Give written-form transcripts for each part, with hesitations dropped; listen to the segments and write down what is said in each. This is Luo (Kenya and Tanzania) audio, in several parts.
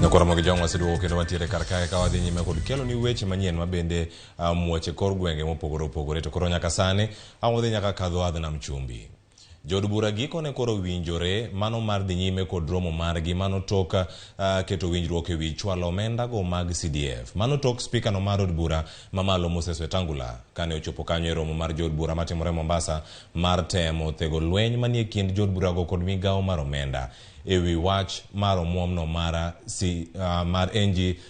Ramogi jong waseduogo kendo wantiere kar kae ka wadhi nyime kod kelo ni weche manyien mabende muoche kor gwenge mopogore opogore to koro nyaka sani wadhi nyaka kadho adh nam chumbi. Jood bura gikone koro winjore mano mar dhi nyime kod romo margi mano tok keto winjruok ewi chwalo omenda go mag CDF. Mano tok spika no mar od bura mamalo Moses Wetangula kane ochopo kanyo e romo mar jood bura matimore Mombasa mar temo tego lweny manie kind jood bura go kod migawo mar omenda ewi wach mar omuom no mar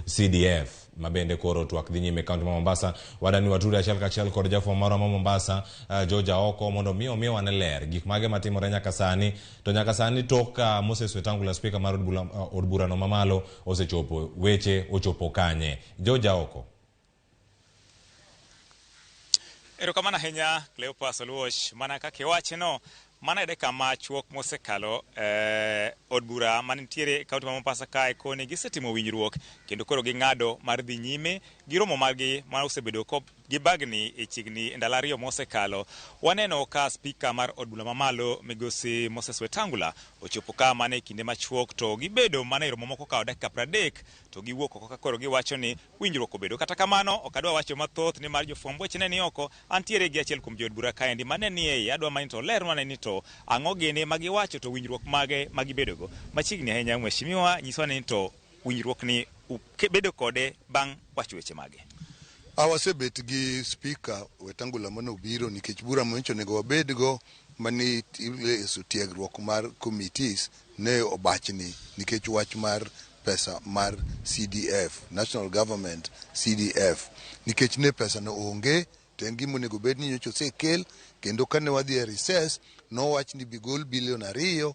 CDF mabende koro twak dhi nyime kaunti ma Mombasa. Wadani watude achiel kachiel kod jafwambo moro ma Mombasa Georgia oko mondo miyo wane ler gik mage matimore nyaka sani to nyaka sani tok Moses Wetangula spika mar od bura no mamalo osechopo weche ochopo kanye. Georgia oko. Erokamano ahinya Cleopas Oluoch, mana kaka iwache no mana ede kama chuok mosekalo od bura manitiere kaunti ma Mombasa kae koni gisetimo winjruok kendo koro ging'ado mar dhi nyime gi romo margi ma osebedo gibagni e chigni ndalo ariyo mosekalo. Waneno ka spika mar od bura mamalo migosi Moses Wetangula ochopo ka mane e kinde machuok to gibedo mana e romo moko kao dakika 30 to giwuok oko ka koro giwacho ni winjruok obedo. Kata kamano ok adwa wacho mathoth ni mar jofwambo weche ne ni oko. Antiere gi achiel kuom jood bura kaendi mane ni e adwa manito to ler mane ni to ang'o gene magiwacho to winjruok mage magibedogo. Machiegni ahinya mheshimiwa nyiswa ni to winjruok ni bedo kode bang' wacho weche mage. Awasebet gi spika Wetangula mano biro nikech bura moncho nego wabedgo mani tiegruok mar committees ne obachni nikech wach mar pesa mar CDF, National Government CDF, nikech ne pesa no onge to en gima onego bed ni nyocha osekel kendo kane wadhi e recess no wach ni bigol bilion 2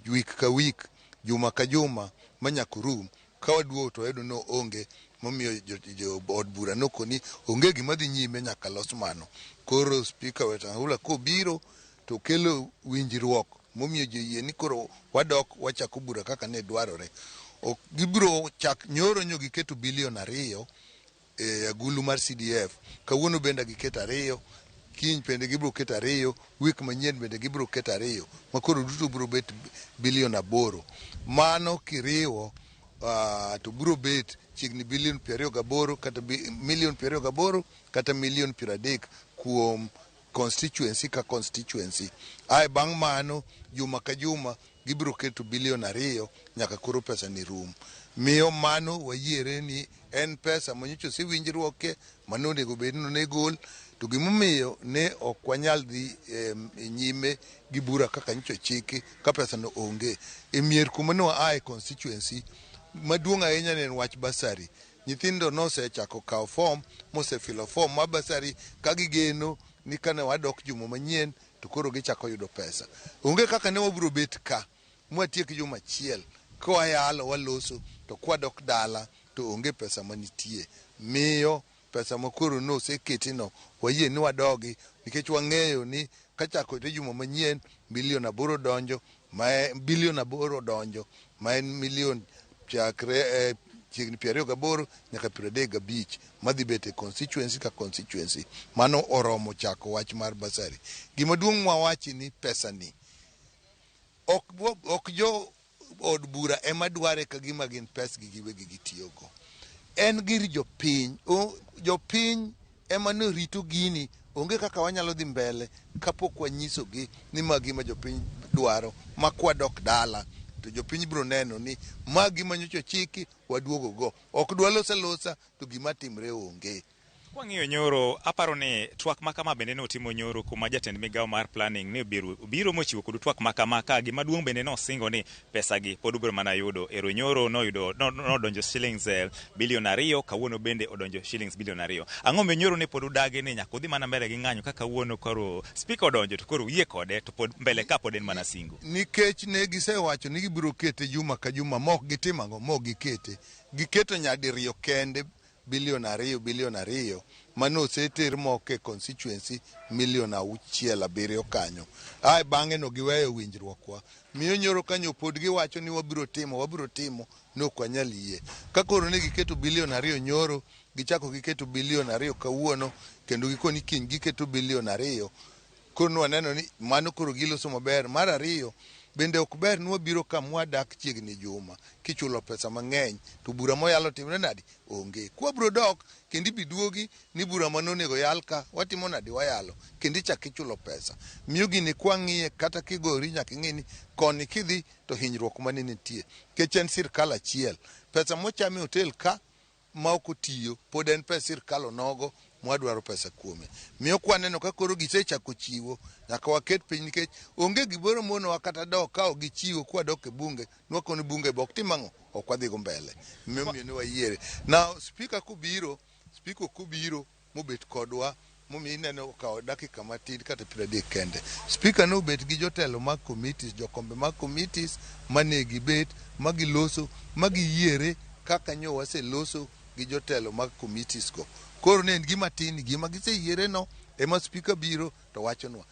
wik ka wik juma ka juma manyakurum ka waduo to edo no onge momiyo jo od bura nokoni onge gima dhi nyime nyaka los mano. Koro spika Wetangula ko biro to kelo winjruok momiyo joyie ni koro wadok wachako bura kaka ne dwarore. Gibiro chak nyoro nyo giketo bilion 2 e agulu mar CDF, kawuono benda giketo 2, kiny pende gibiro keto 2, wik manyien bende gibiro keto 2, makoro duto biro bet bilion 8. Mano kiriwo to biro bet chigni bilion 28 kata milion 28 kata milion 30 kuom constituency ka constituency. Ai bang' mano juma ka juma gibiro keto bilion 2 nyaka koro pesa ni rum. Miyo mano wayiere ni en pesa monyocho si winjruoke mano onego bed ni negol to gimomiyo ne ok wanyal dhi nyime gi bura kaka nyocho chiki ka pesa no onge. Mier kuma no ai constituency maduong' ahinya ne wach basari. Nyithindo no osechako kawo form, mosefilo form ma basari ka gigeno ni kane wadok juma manyien to koro gichako yudo pesa. Onge kaka ne wabiro bet ka mwatiek juma achiel ka wayalo waloso to kwadok dala to onge pesa manitie. Miyo pesa makoro no oseketi no wayie ni wadogi nikech wang'eyo ni kachako te juma manyien bilion 8 donjo bilion 8 donjo ma en milion chakre chigni 28 nyaka 35 madhi bete constituency ka constituency. Mano oromo chako wach mar basari. Gima duong' mwawachi ni pesa ni ok jo od bura ema dware ka gima gin pes gi giwegi gitiyogo. En gir jopiny. Jopiny ema no rito gini. Onge kaka wanyalo dhi mbele kapok wanyisogi ni magi ma jopiny dwaro makwadok dala to jopiny biro neno ni magi manyocho chiki waduogo go. Ok dwalosa to gima timre onge. Kwang'iyo nyoro aparo ni twak makama bende ne otimo nyoro kuma jatend migawo mar planning ne obiro mochiwo kod twak makama ka gima duong' bende no singo ni pesa gi pod ubiro mana yudo. Ero nyoro nodonjo shillings bilion 2, kawuono bende odonjo shillings bilion 2. Ang'o me nyoro ne pod udagi ni nyaka udhi mana mbele gi ng'anyo kaka kawuono koro spika odonjo to koro yie kode to pod mbele ka pod en mana singo. Nikech ne gisewacho ni gibiro kete juma ka juma mok gitimo ang'o mok gikete. Giketo nyadiriyo kende bilion 2 mano oseter moke constituency milion 6-7 kanyo. Ai bang'e no giweyo winjruokwa. Miyo nyoro kanyo pod giwacho ni wabiro timo no kwanyal yie. Ka koro ne giketo bilion 2 nyoro, gichako giketo bilion 2 kawuono kendo gikoni kiny giketo bilion 2. Koro waneno ni mano koro giloso maber. Mar ariyo bende ok ber ni wabiro ka mwadak chiegni juma kichulo pesa mang'eny to bura moyalo timre nadi onge. Kwa bro dok kendo ibiduogi ni bura manonego yal ka watimo nadi wayalo kendo ichak ichulo pesa. Miyo gini kwa ng'iye kata kigori nyaka ing'e ni koni kidhi to hinyruok mane nitie kech en sirkal achiel. Pesa mochame hotel ka ma ok otiyo pod en pesa sirkal onogo mwadwaro pesa kuome. Miyo kwaneno ka koro gisechako chiwo nyaka waket piny nikech onge giboro monowa kata dok ka gichiwo kwa dok e bunge nwakoni bunge bok timang'o ok wadhigo mbele. Miyo ni wayiere. Now speaker kubiro mobet kodwa momi ineno okawo dakika matin kata 30 kende. Speaker no bet gi jotelo mag committees, jokombe mag committees mane gibet magiloso magiyiere kaka nyo waseloso gi jotelo mag committees go. Koro ne en gima tin gima giseyiere no ema speaker biro to wachonwa.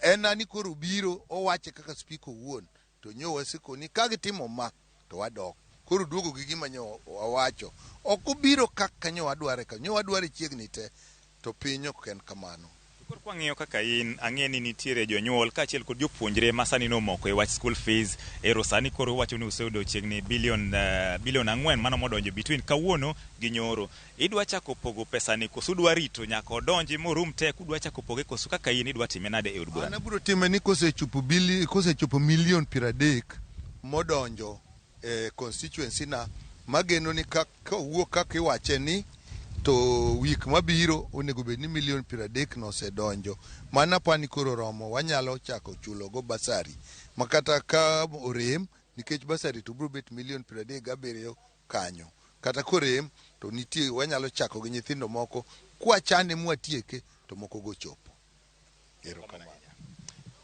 En ani koro biro owache kaka speaker owuon to nyo wasikoni ka gitimo ma to wadok. Koro duogo gi gima nyo wawacho. Ok obiro kaka nyo wadware ka nyo wadware chiegni te to piny ok en kamano. Koro kwang'iyo kaka in ang'e ni nitiere jonyuol kaachiel kod jopuonjre ma sani nomoko e wach school fees. Ero sani koro wacho ni useyudo chiegni bilion 4 mano modonjo between kawuono gi nyoro. Idwa chako pogo pesani koso udwa rito nyaka odonji morum te kudwa chako poge koso kaka in idwa time nade e od bura? An abiro time ni kosechopo milion 30 modonjo constituency na mageno ni kawuok kaka iwache ni to wik mabiro onego bed ni milion 30 no osedonjo. Mana pani koro romo wanyalo chako chulo go basari makata ka orem nikech basari to biro bet milion 37 kanyo. Kata korem to nitie wanyalo chako gi nyithindo moko kwa chane mwatieke to moko go chopo. Erokamano.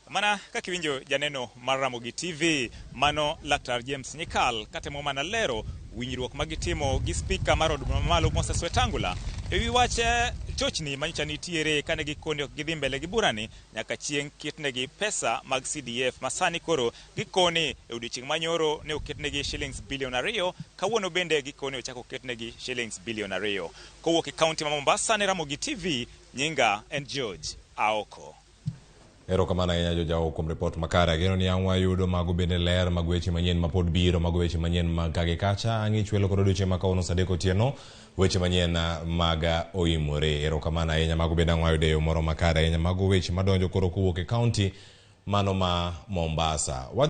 Mana kakiwinjo janeno mar Ramogi TV mano Laktar James Nyikal katemo mana lero winjruok magitimo gi speaker mar od bura mamalo Moses Wetangula ewi wach chochni manyicha nitiere kane gikone ok gidhi mbele gi burani nyaka chieng' ketnegi pesa mag CDF masani koro gikone e odiochieng' manyoro ne oketnegi shillings bilion 2 kawuono bende gikone ochako ketnegi shillings bilion 2 kowuok e kaunti ma Mombasa ne Ramogi TV nyinga en Jood Aoko. Erokamano ahinya Jojawo kuom report makare. Ageno ni ang' wayudo mago bende ler mag weche manyien mapod biro, mago weche manyien mag kage kacha. Ang'i chwelo kod odiochieng' makawuono saa 3 otieno weche manyien mag oimore. Erokamano ahinya mago bende ang' wayudo e yo moro makare ahinya mago weche madonjo koro kowuok e kaunti mano ma Mombasa.